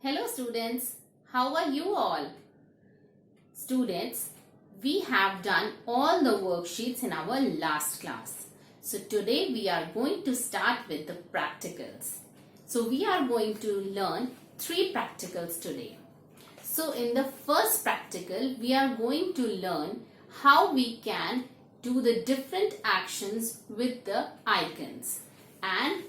Hello students, how are you all? Students, we have done all the worksheets in our last class. So today we are going to start with the practicals. So we are going to learn 3 practicals today. So in the first practical, we are going to learn how we can do the different actions with the icons. And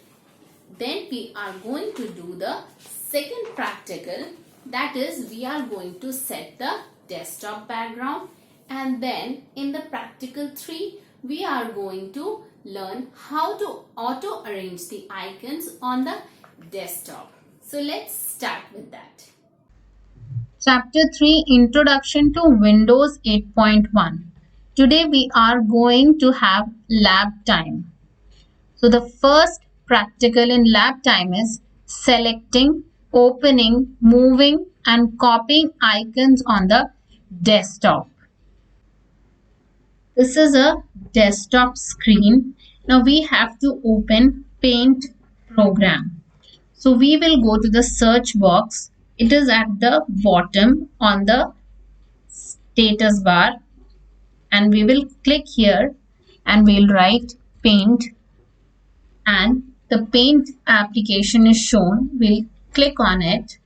then we are going to do the second practical, that is we are going to set the desktop background, and then in the practical 3 we are going to learn how to auto arrange the icons on the desktop. So let's start with that. Chapter 3 Introduction to Windows 8.1. Today we are going to have lab time. So the first practical in lab time is selecting, opening, moving and copying icons on the desktop. This is a desktop screen. Now we have to open Paint program. So we will go to the search box. It is at the bottom on the status bar, and we will click here and we'll write Paint, and the Paint application is shown. We'll click on it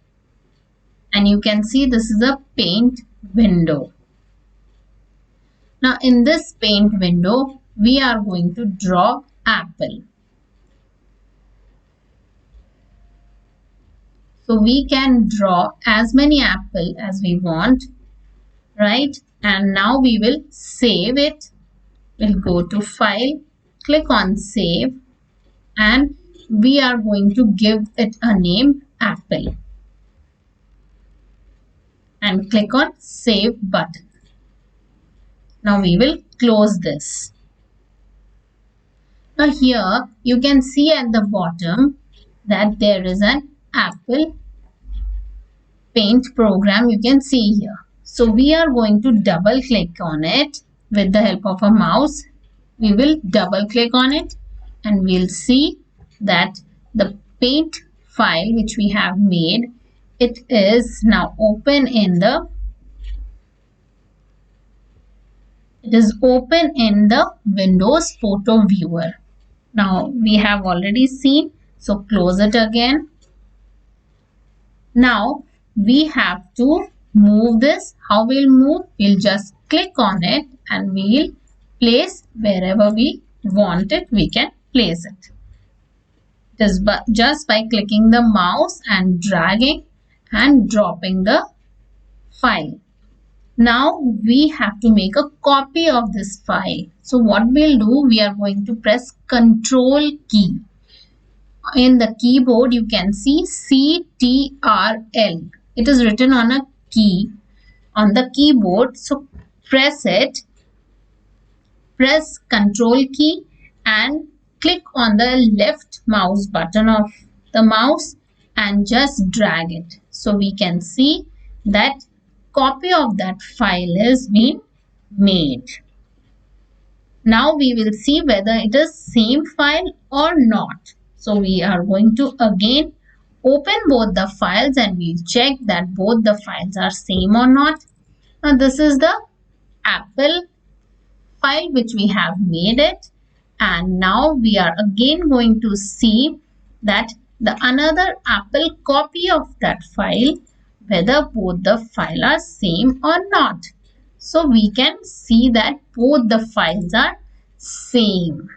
and you can see this is a Paint window. Now in this Paint window we are going to draw apple. So we can draw as many apple as we want, right? And now we will save it. We'll go to File, click on Save, and we are going to give it a name, Apple. And click on Save button. Now we will close this. Now here you can see at the bottom that there is an Apple Paint program you can see here. So we are going to double click on it with the help of a mouse. We will double click on it and we'll see that the Paint file which we have made, it is now open in the Windows Photo Viewer. Now we have already seen, so close it again. Now we have to move this. How we'll move? We'll just click on it and we'll place wherever we want it, we can place it. Just by clicking the mouse and dragging and dropping the file. Now we have to make a copy of this file. So what we'll do, we are going to press Control key. In the keyboard you can see CTRL. It is written on a key on the keyboard. So press it, press Control key and click on the left mouse button of the mouse and just drag it. So we can see that copy of that file is being made. Now we will see whether it is same file or not. So we are going to again open both the files and we'll check that both the files are same or not. Now this is the Apple file which we have made it, and now we are again going to see that the another Apple copy of that file, whether both the files are same or not. So we can see that both the files are same.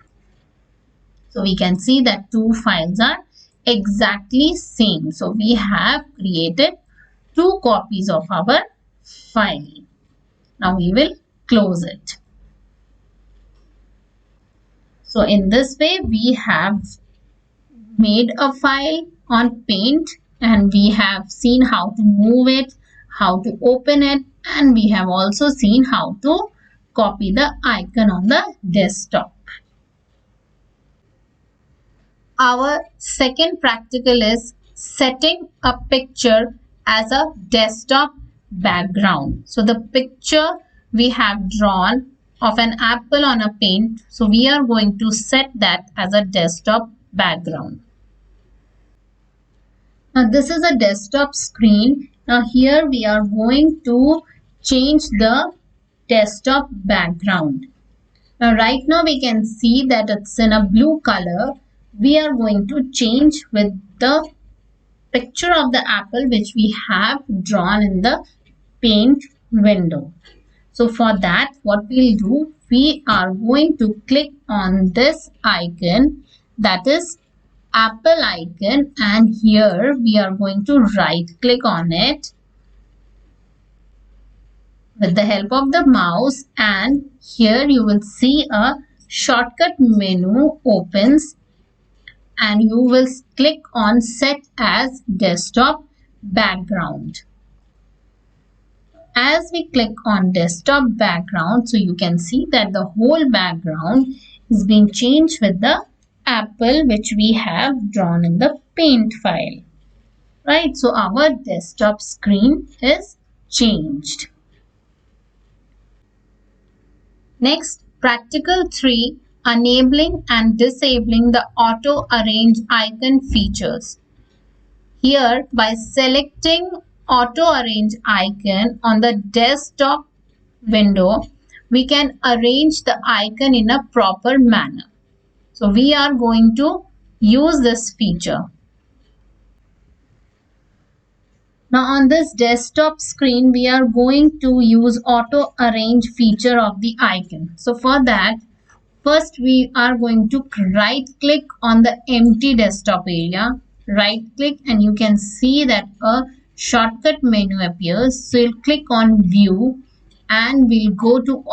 So we can see that 2 files are exactly same. So we have created 2 copies of our file. Now we will close it. So in this way we have made a file on Paint and we have seen how to move it, how to open it, and we have also seen how to copy the icon on the desktop. Our second practical is setting a picture as a desktop background. So the picture we have drawn of an apple on a Paint. So we are going to set that as a desktop background. Now this is a desktop screen. Now here we are going to change the desktop background. Now right now we can see that it's in a blue color. We are going to change with the picture of the apple which we have drawn in the paint window. So for that, what we'll do, we are going to click on this icon, that is apple icon, and here we are going to right click on it with the help of the mouse, and here you will see a shortcut menu opens and you will click on set as desktop background. As we click on desktop background, so you can see that the whole background is being changed with the apple which we have drawn in the paint file. Right, so our desktop screen is changed. Next, practical 3, enabling and disabling the auto arrange icon features. Here, by selecting auto arrange icon on the desktop window, we can arrange the icon in a proper manner. So we are going to use this feature. Now on this desktop screen, we are going to use auto arrange feature of the icon. So for that, first we are going to right click on the empty desktop area. Right click and you can see that a shortcut menu appears. So you'll click on view and we'll go to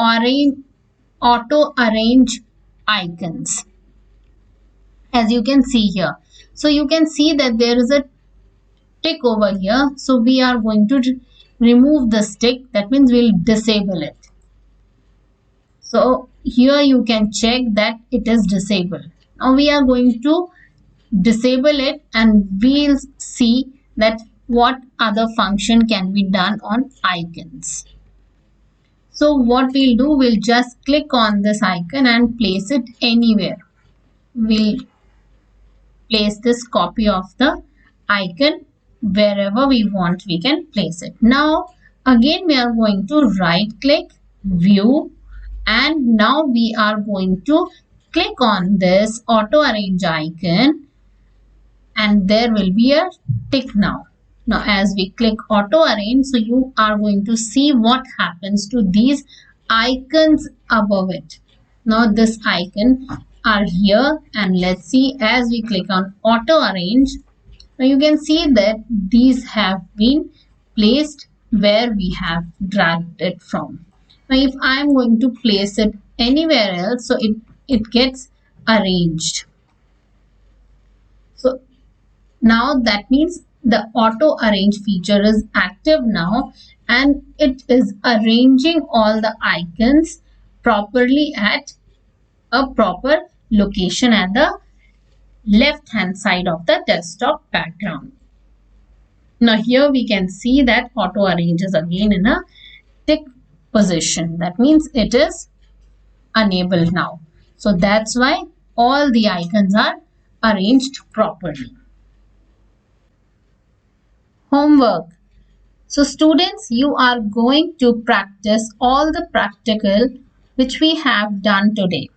auto arrange icons, as you can see here. So you can see that there is a tick over here. So we are going to remove this tick. That means we'll disable it. So here you can check that it is disabled. Now we are going to disable it and we'll see that what other function can be done on icons. So what we'll do, we'll just click on this icon and place it anywhere. We'll place this copy of the icon wherever we want, we can place it. Now again we are going to right click, view, and now we are going to click on this auto arrange icon and there will be a tick now. Now as we click auto arrange, so you are going to see what happens to these icons above it. Now this icon are here and let's see, as we click on auto arrange, now you can see that these have been placed where we have dragged it from. Now if I am going to place it anywhere else, so it gets arranged. So now that means the auto arrange feature is active now and it is arranging all the icons properly at a proper location at the left hand side of the desktop background. Now here we can see that auto arrange is again in a tick position. That means it is enabled now. So that's why all the icons are arranged properly. Homework. So students, you are going to practice all the practical which we have done today.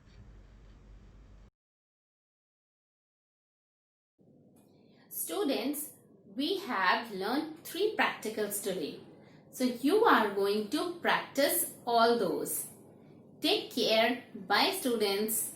Students, we have learned 3 practicals today. So you are going to practice all those. Take care. Bye students.